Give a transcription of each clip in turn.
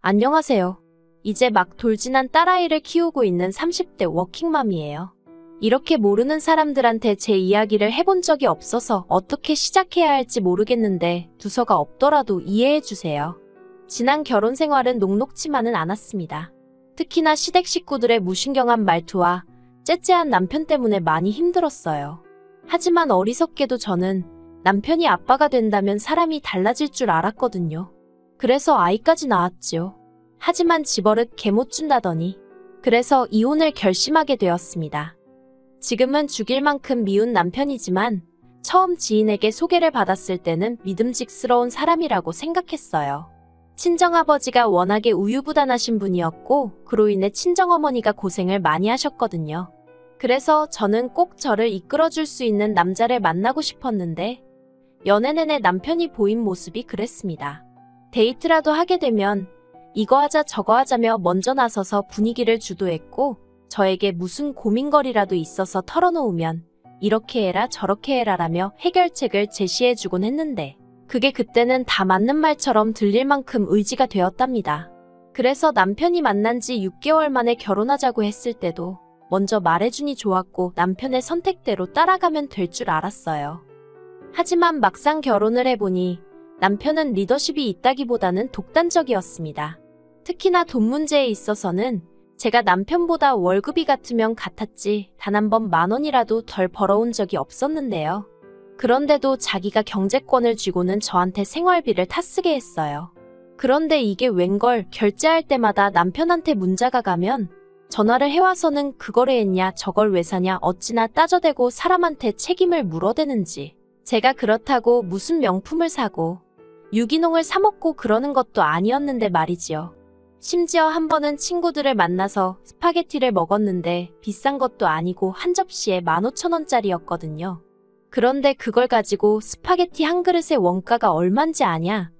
안녕하세요. 이제 막 돌진한 딸아이를 키우고 있는 30대 워킹맘이에요. 이렇게 모르는 사람들한테 제 이야기를 해본 적이 없어서 어떻게 시작해야 할지 모르겠는데 두서가 없더라도 이해해주세요. 지난 결혼 생활은 녹록지만은 않았습니다. 특히나 시댁 식구들의 무신경한 말투와 째째한 남편 때문에 많이 힘들었어요. 하지만 어리석게도 저는 남편이 아빠가 된다면 사람이 달라질 줄 알았거든요. 그래서 아이까지 낳았지요. 하지만 집버릇 개 못 준다더니 그래서 이혼을 결심하게 되었습니다. 지금은 죽일 만큼 미운 남편이지만 처음 지인에게 소개를 받았을 때는 믿음직스러운 사람이라고 생각했어요. 친정아버지가 워낙에 우유부단하신 분이었고 그로 인해 친정어머니가 고생을 많이 하셨거든요. 그래서 저는 꼭 저를 이끌어줄 수 있는 남자를 만나고 싶었는데 연애 내내 남편이 보인 모습이 그랬습니다. 데이트라도 하게 되면 이거 하자 저거 하자며 먼저 나서서 분위기를 주도했고 저에게 무슨 고민거리라도 있어서 털어놓으면 이렇게 해라 저렇게 해라라며 해결책을 제시해주곤 했는데 그게 그때는 다 맞는 말처럼 들릴 만큼 의지가 되었답니다. 그래서 남편이 만난 지 6개월 만에 결혼하자고 했을 때도 먼저 말해주니 좋았고 남편의 선택대로 따라가면 될 줄 알았어요. 하지만 막상 결혼을 해보니 남편은 리더십이 있다기보다는 독단적이었습니다. 특히나 돈 문제에 있어서는 제가 남편보다 월급이 같으면 같았지 단 한 번 10,000원이라도 덜 벌어온 적이 없었는데요. 그런데도 자기가 경제권을 쥐고는 저한테 생활비를 타쓰게 했어요. 그런데 이게 웬걸 결제할 때마다 남편한테 문자가 가면 전화를 해와서는 그걸 왜 했냐 저걸 왜 사냐 어찌나 따져대고 사람한테 책임을 물어대는지 제가 그렇다고 무슨 명품을 사고 유기농을 사 먹고 그러는 것도 아니었는데 말이지요. 심지어 한 번은 친구들을 만나서 스파게티를 먹었는데 비싼 것도 아니고 한 접시에 15,000원짜리였거든요. 그런데 그걸 가지고 스파게티 한 그릇의 원가가 얼만지 아냐?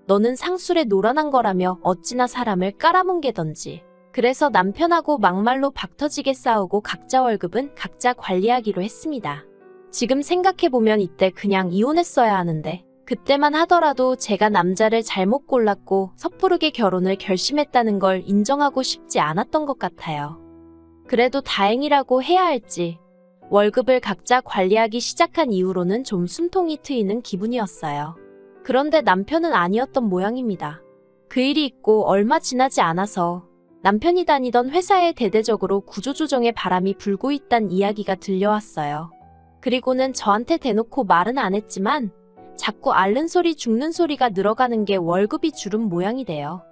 너는 상술에 놀아난 거라며 어찌나 사람을 깔아뭉개던지. 그래서 남편하고 막말로 박터지게 싸우고 각자 월급은 각자 관리하기로 했습니다. 지금 생각해보면 이때 그냥 이혼했어야 하는데 그때만 하더라도 제가 남자를 잘못 골랐고 섣부르게 결혼을 결심했다는 걸 인정하고 싶지 않았던 것 같아요. 그래도 다행이라고 해야 할지 월급을 각자 관리하기 시작한 이후로는 좀 숨통이 트이는 기분이었어요. 그런데 남편은 아니었던 모양입니다. 그 일이 있고 얼마 지나지 않아서 남편이 다니던 회사에 대대적으로 구조조정의 바람이 불고 있단 이야기가 들려왔어요. 그리고는 저한테 대놓고 말은 안 했지만 자꾸 앓는 소리 죽는 소리가 늘어가는 게 월급이 줄은 모양이 돼요.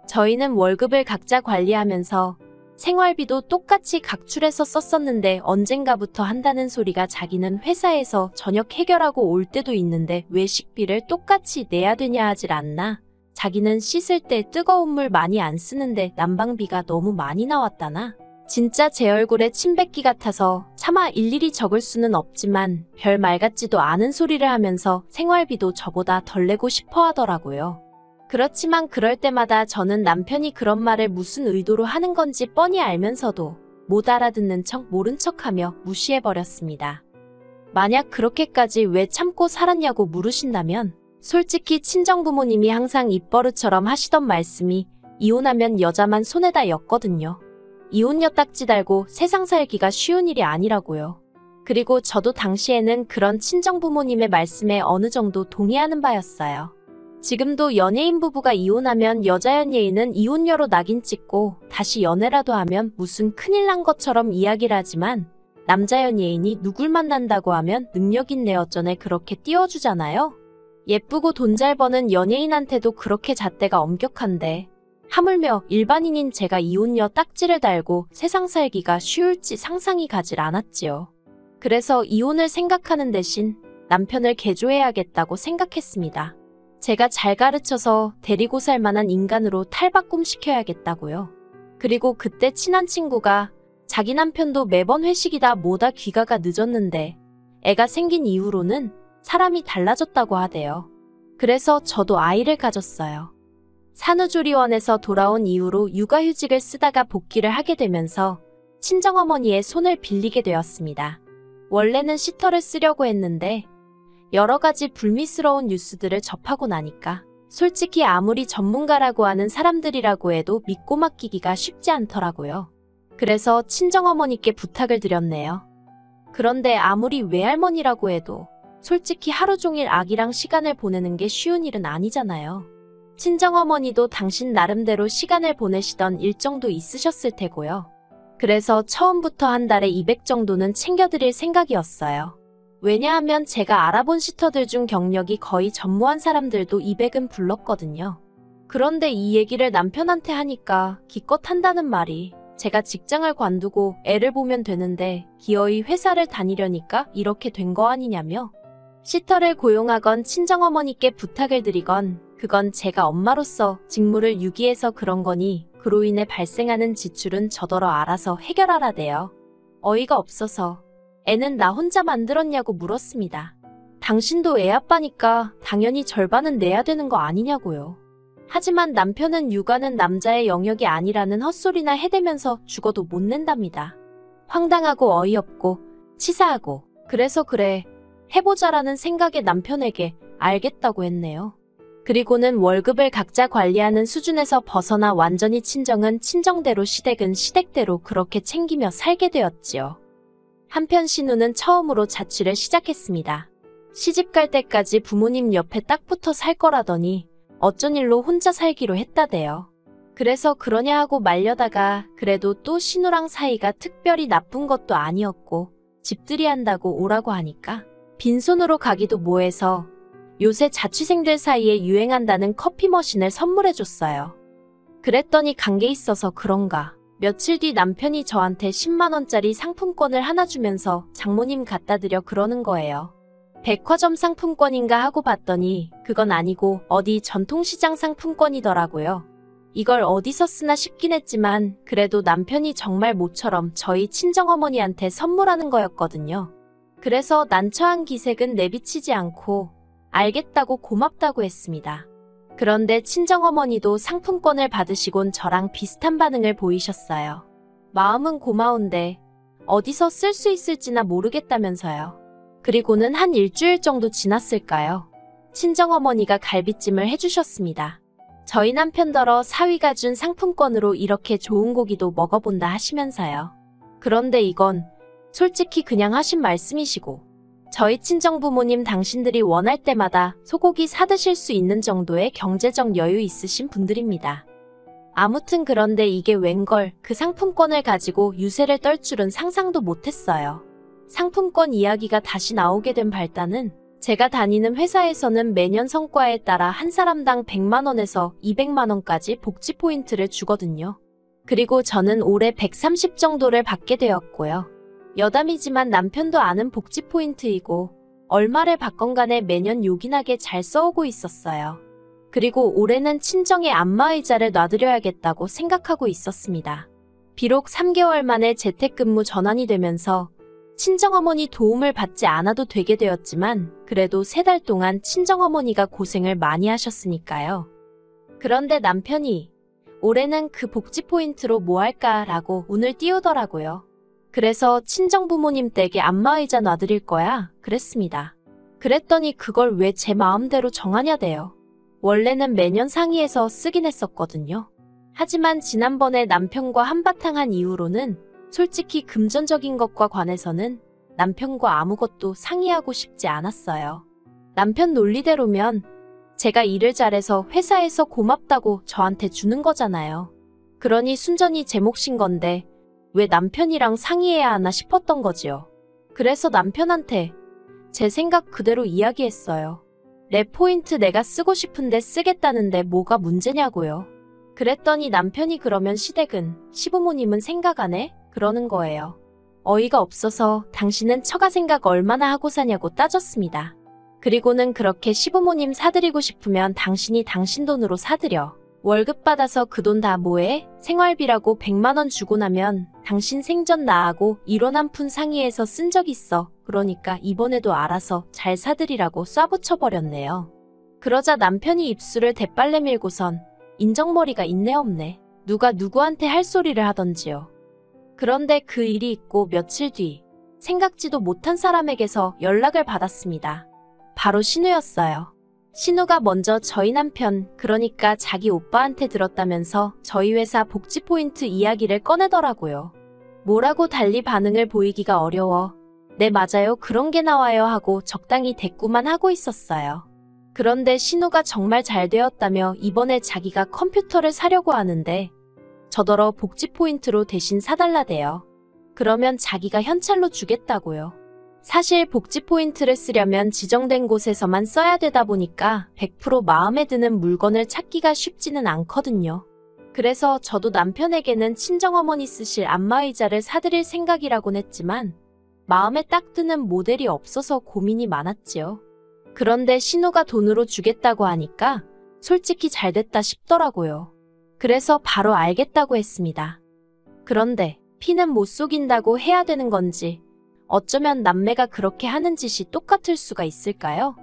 저희는 월급을 각자 관리하면서 생활비도 똑같이 각출해서 썼었는데 언젠가부터 한다는 소리가 자기는 회사에서 저녁 해결하고 올 때도 있는데 왜 식비를 똑같이 내야 되냐 하질 않나? 자기는 씻을 때 뜨거운 물 많이 안 쓰는데 난방비가 너무 많이 나왔다나? 진짜 제 얼굴에 침 뱉기 같아서 차마 일일이 적을 수는 없지만 별 말 같지도 않은 소리를 하면서 생활비도 저보다 덜 내고 싶어 하더라고요. 그렇지만 그럴 때마다 저는 남편이 그런 말을 무슨 의도로 하는 건지 뻔히 알면서도 못 알아듣는 척 모른 척하며 무시해버렸습니다. 만약 그렇게까지 왜 참고 살았냐고 물으신다면 솔직히 친정부모님이 항상 입버릇처럼 하시던 말씀이 이혼하면 여자만 손해다 였거든요. 이혼녀 딱지 달고 세상 살기가 쉬운 일이 아니라고요. 그리고 저도 당시에는 그런 친정부모님의 말씀에 어느 정도 동의하는 바였어요. 지금도 연예인 부부가 이혼하면 여자 연예인은 이혼녀로 낙인 찍고 다시 연애라도 하면 무슨 큰일 난 것처럼 이야기를 하지만 남자 연예인이 누굴 만난다고 하면 능력 있네 어쩌네 그렇게 띄워주잖아요. 예쁘고 돈 잘 버는 연예인한테도 그렇게 잣대가 엄격한데 하물며 일반인인 제가 이혼녀 딱지를 달고 세상 살기가 쉬울지 상상이 가질 않았지요. 그래서 이혼을 생각하는 대신 남편을 개조해야겠다고 생각했습니다. 제가 잘 가르쳐서 데리고 살 만한 인간으로 탈바꿈시켜야겠다고요. 그리고 그때 친한 친구가 자기 남편도 매번 회식이다 뭐다 귀가가 늦었는데 애가 생긴 이후로는 사람이 달라졌다고 하대요. 그래서 저도 아이를 가졌어요. 산후조리원에서 돌아온 이후로 육아휴직을 쓰다가 복귀를 하게 되면서 친정어머니의 손을 빌리게 되었습니다. 원래는 시터를 쓰려고 했는데 여러 가지 불미스러운 뉴스들을 접하고 나니까 솔직히 아무리 전문가라고 하는 사람들이라고 해도 믿고 맡기기가 쉽지 않더라고요. 그래서 친정어머니께 부탁을 드렸네요. 그런데 아무리 외할머니라고 해도 솔직히 하루 종일 아기랑 시간을 보내는 게 쉬운 일은 아니잖아요. 친정어머니도 당신 나름대로 시간을 보내시던 일정도 있으셨을 테고요. 그래서 처음부터 한 달에 200 정도는 챙겨드릴 생각이었어요. 왜냐하면 제가 알아본 시터들 중 경력이 거의 전무한 사람들도 200은 불렀거든요. 그런데 이 얘기를 남편한테 하니까 기껏 한다는 말이 제가 직장을 관두고 애를 보면 되는데 기어이 회사를 다니려니까 이렇게 된 거 아니냐며 시터를 고용하건 친정어머니께 부탁을 드리건 그건 제가 엄마로서 직무를 유기해서 그런 거니 그로 인해 발생하는 지출은 저더러 알아서 해결하라대요. 어이가 없어서 애는 나 혼자 만들었냐고 물었습니다. 당신도 애 아빠니까 당연히 절반은 내야 되는 거 아니냐고요. 하지만 남편은 육아는 남자의 영역이 아니라는 헛소리나 해대면서 죽어도 못 낸답니다. 황당하고 어이없고 치사하고 그래서 그래 해보자라는 생각에 남편에게 알겠다고 했네요. 그리고는 월급을 각자 관리하는 수준에서 벗어나 완전히 친정은 친정대로 시댁은 시댁대로 그렇게 챙기며 살게 되었지요. 한편 신우는 처음으로 자취를 시작했습니다. 시집갈 때까지 부모님 옆에 딱 붙어 살 거라더니 어쩐 일로 혼자 살기로 했다대요. 그래서 그러냐 하고 말려다가 그래도 또 신우랑 사이가 특별히 나쁜 것도 아니었고 집들이 한다고 오라고 하니까 빈손으로 가기도 뭐해서 요새 자취생들 사이에 유행한다는 커피 머신을 선물해줬어요. 그랬더니 관계 있어서 그런가 며칠 뒤 남편이 저한테 10만원짜리 상품권을 하나 주면서 장모님 갖다 드려 그러는 거예요. 백화점 상품권인가 하고 봤더니 그건 아니고 어디 전통시장 상품권이더라고요. 이걸 어디서 쓰나 싶긴 했지만 그래도 남편이 정말 모처럼 저희 친정어머니한테 선물하는 거였거든요. 그래서 난처한 기색은 내비치지 않고 알겠다고 고맙다고 했습니다. 그런데 친정어머니도 상품권을 받으시곤 저랑 비슷한 반응을 보이셨어요. 마음은 고마운데 어디서 쓸 수 있을지나 모르겠다면서요. 그리고는 한 일주일 정도 지났을까요? 친정어머니가 갈비찜을 해주셨습니다. 저희 남편더러 사위가 준 상품권으로 이렇게 좋은 고기도 먹어본다 하시면서요. 그런데 이건 솔직히 그냥 하신 말씀이시고 저희 친정부모님 당신들이 원할 때마다 소고기 사드실 수 있는 정도의 경제적 여유 있으신 분들입니다. 아무튼 그런데 이게 웬걸 그 상품권을 가지고 유세를 떨 줄은 상상도 못했어요. 상품권 이야기가 다시 나오게 된 발단은 제가 다니는 회사에서는 매년 성과에 따라 한 사람당 100만원에서 200만원까지 복지 포인트를 주거든요. 그리고 저는 올해 130 정도를 받게 되었고요. 여담이지만 남편도 아는 복지 포인트이고 얼마를 받건 간에 매년 요긴하게 잘 써오고 있었어요. 그리고 올해는 친정에 안마의자를 놔드려야겠다고 생각하고 있었습니다. 비록 3개월 만에 재택근무 전환이 되면서 친정어머니 도움을 받지 않아도 되게 되었지만 그래도 3달 동안 친정어머니가 고생을 많이 하셨으니까요. 그런데 남편이 올해는 그 복지 포인트로 뭐 할까라고 운을 띄우더라고요. 그래서 친정부모님 댁에 안마의자 놔드릴 거야 그랬습니다. 그랬더니 그걸 왜 제 마음대로 정하냐대요. 원래는 매년 상의해서 쓰긴 했었거든요. 하지만 지난번에 남편과 한바탕 한 이후로는 솔직히 금전적인 것과 관해서는 남편과 아무것도 상의하고 싶지 않았어요. 남편 논리대로면 제가 일을 잘해서 회사에서 고맙다고 저한테 주는 거잖아요. 그러니 순전히 제 몫인 건데 왜 남편이랑 상의해야 하나 싶었던 거지요. 그래서 남편한테 제 생각 그대로 이야기했어요. 내 포인트 내가 쓰고 싶은데 쓰겠다는데 뭐가 문제냐고요. 그랬더니 남편이 그러면 시댁은 시부모님은 생각 안 해? 그러는 거예요. 어이가 없어서 당신은 처가 생각 얼마나 하고 사냐고 따졌습니다. 그리고는 그렇게 시부모님 사드리고 싶으면 당신이 당신 돈으로 사드려. 월급 받아서 그 돈 다 뭐해? 생활비라고 100만원 주고 나면 당신 생전 나하고 1원 한 푼 상의해서 쓴 적 있어. 그러니까 이번에도 알아서 잘 사드리라고 쏴붙여버렸네요. 그러자 남편이 입술을 대빨래 밀고선 인정머리가 있네 없네. 누가 누구한테 할 소리를 하던지요. 그런데 그 일이 있고 며칠 뒤 생각지도 못한 사람에게서 연락을 받았습니다. 바로 신우였어요. 신우가 먼저 저희 남편, 그러니까 자기 오빠한테 들었다면서 저희 회사 복지 포인트 이야기를 꺼내더라고요. 뭐라고 달리 반응을 보이기가 어려워. 네, 맞아요. 그런 게 나와요 하고 적당히 대꾸만 하고 있었어요. 그런데 신우가 정말 잘 되었다며 이번에 자기가 컴퓨터를 사려고 하는데 저더러 복지 포인트로 대신 사달라대요. 그러면 자기가 현찰로 주겠다고요. 사실 복지 포인트를 쓰려면 지정된 곳에서만 써야 되다 보니까 100% 마음에 드는 물건을 찾기가 쉽지는 않거든요. 그래서 저도 남편에게는 친정어머니 쓰실 안마의자를 사드릴 생각이라곤 했지만 마음에 딱 드는 모델이 없어서 고민이 많았지요. 그런데 신우가 돈으로 주겠다고 하니까 솔직히 잘 됐다 싶더라고요. 그래서 바로 알겠다고 했습니다. 그런데 피는 못 속인다고 해야 되는 건지 어쩌면 남매가 그렇게 하는 짓이 똑같을 수가 있을까요?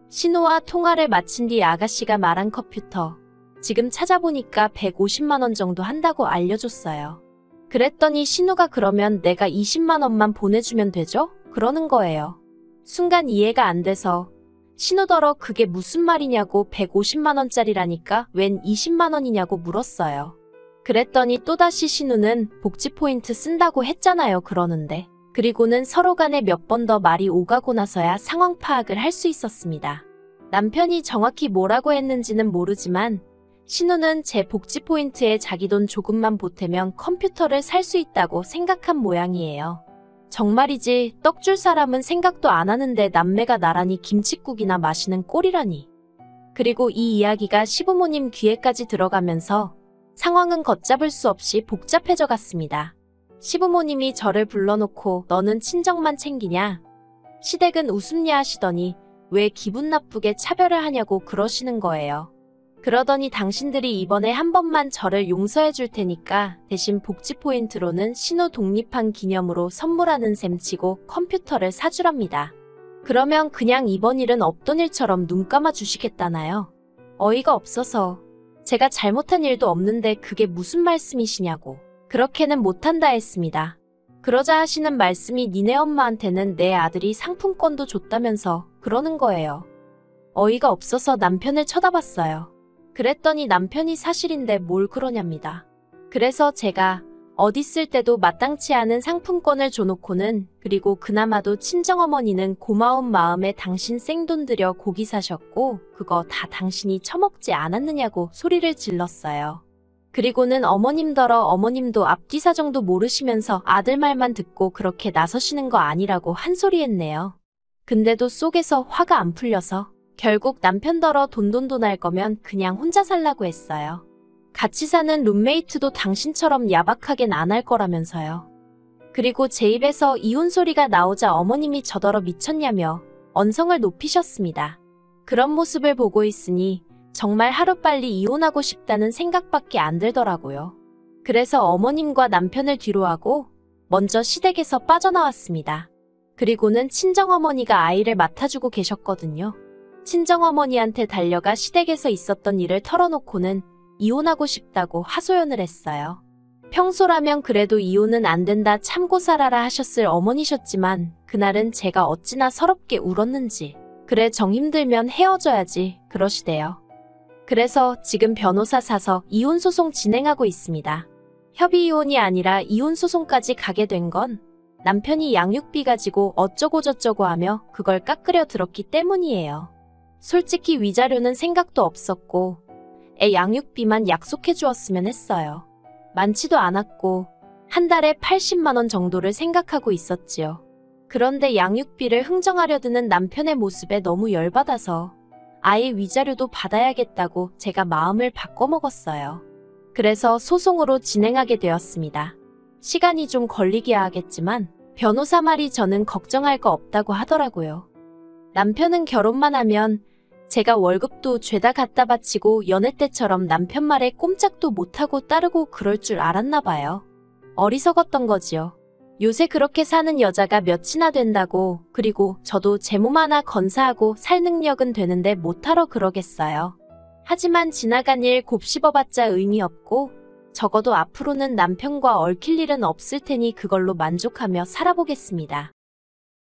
신우와 통화를 마친 뒤 아가씨가 말한 컴퓨터. 지금 찾아보니까 150만 원 정도 한다고 알려줬어요. 그랬더니 신우가 그러면 내가 20만 원만 보내주면 되죠? 그러는 거예요. 순간 이해가 안 돼서 신우더러 그게 무슨 말이냐고 150만 원짜리라니까 웬 20만 원이냐고 물었어요. 그랬더니 또다시 신우는 복지 포인트 쓴다고 했잖아요 그러는데. 그리고는 서로 간에 몇 번 더 말이 오가고 나서야 상황 파악을 할 수 있었습니다. 남편이 정확히 뭐라고 했는지는 모르지만 신우는 제 복지 포인트에 자기 돈 조금만 보태면 컴퓨터를 살 수 있다고 생각한 모양이에요. 정말이지 떡 줄 사람은 생각도 안 하는데 남매가 나란히 김칫국이나 마시는 꼴이라니. 그리고 이 이야기가 시부모님 귀에까지 들어가면서 상황은 걷잡을 수 없이 복잡해져 갔습니다. 시부모님이 저를 불러놓고 너는 친정만 챙기냐? 시댁은 웃음냐 하시더니 왜 기분 나쁘게 차별을 하냐고 그러시는 거예요. 그러더니 당신들이 이번에 한 번만 저를 용서해 줄 테니까 대신 복지 포인트로는 신우 독립한 기념으로 선물하는 셈 치고 컴퓨터를 사주랍니다. 그러면 그냥 이번 일은 없던 일처럼 눈 감아 주시겠다나요? 어이가 없어서 제가 잘못한 일도 없는데 그게 무슨 말씀이시냐고. 그렇게는 못한다 했습니다. 그러자 하시는 말씀이 니네 엄마한테는 내 아들이 상품권도 줬다면서 그러는 거예요. 어이가 없어서 남편을 쳐다봤어요. 그랬더니 남편이 사실인데 뭘 그러냐입니다. 그래서 제가 어디 쓸 때도 마땅치 않은 상품권을 줘놓고는 그리고 그나마도 친정어머니는 고마운 마음에 당신 생돈 들여 고기 사셨고 그거 다 당신이 처먹지 않았느냐고 소리를 질렀어요. 그리고는 어머님더러 어머님도 앞뒤 사정도 모르시면서 아들 말만 듣고 그렇게 나서시는 거 아니라고 한 소리 했네요. 근데도 속에서 화가 안 풀려서 결국 남편더러 돈돈돈 할 거면 그냥 혼자 살라고 했어요. 같이 사는 룸메이트도 당신처럼 야박하겐 안 할 거라면서요. 그리고 제 입에서 이혼 소리가 나오자 어머님이 저더러 미쳤냐며 언성을 높이셨습니다. 그런 모습을 보고 있으니 정말 하루빨리 이혼하고 싶다는 생각밖에 안 들더라고요. 그래서 어머님과 남편을 뒤로하고 먼저 시댁에서 빠져나왔습니다. 그리고는 친정어머니가 아이를 맡아주고 계셨거든요. 친정어머니한테 달려가 시댁에서 있었던 일을 털어놓고는 이혼하고 싶다고 하소연을 했어요. 평소라면 그래도 이혼은 안 된다 참고 살아라 하셨을 어머니셨지만 그날은 제가 어찌나 서럽게 울었는지 그래 정 힘들면 헤어져야지 그러시대요. 그래서 지금 변호사 사서 이혼 소송 진행하고 있습니다. 협의 이혼이 아니라 이혼 소송까지 가게 된 건 남편이 양육비 가지고 어쩌고저쩌고 하며 그걸 깎으려 들었기 때문이에요. 솔직히 위자료는 생각도 없었고 애 양육비만 약속해 주었으면 했어요. 많지도 않았고 한 달에 80만 원 정도를 생각하고 있었지요. 그런데 양육비를 흥정하려 드는 남편의 모습에 너무 열받아서 아예 위자료도 받아야겠다고 제가 마음을 바꿔먹었어요. 그래서 소송으로 진행하게 되었습니다. 시간이 좀 걸리기야 하겠지만 변호사 말이 저는 걱정할 거 없다고 하더라고요. 남편은 결혼만 하면 제가 월급도 죄다 갖다 바치고 연애 때처럼 남편 말에 꼼짝도 못하고 따르고 그럴 줄 알았나 봐요. 어리석었던 거지요. 요새 그렇게 사는 여자가 몇이나 된다고. 그리고 저도 제 몸 하나 건사하고 살 능력은 되는데 못하러 그러겠어요. 하지만 지나간 일 곱씹어봤자 의미 없고 적어도 앞으로는 남편과 얽힐 일은 없을 테니 그걸로 만족하며 살아보겠습니다.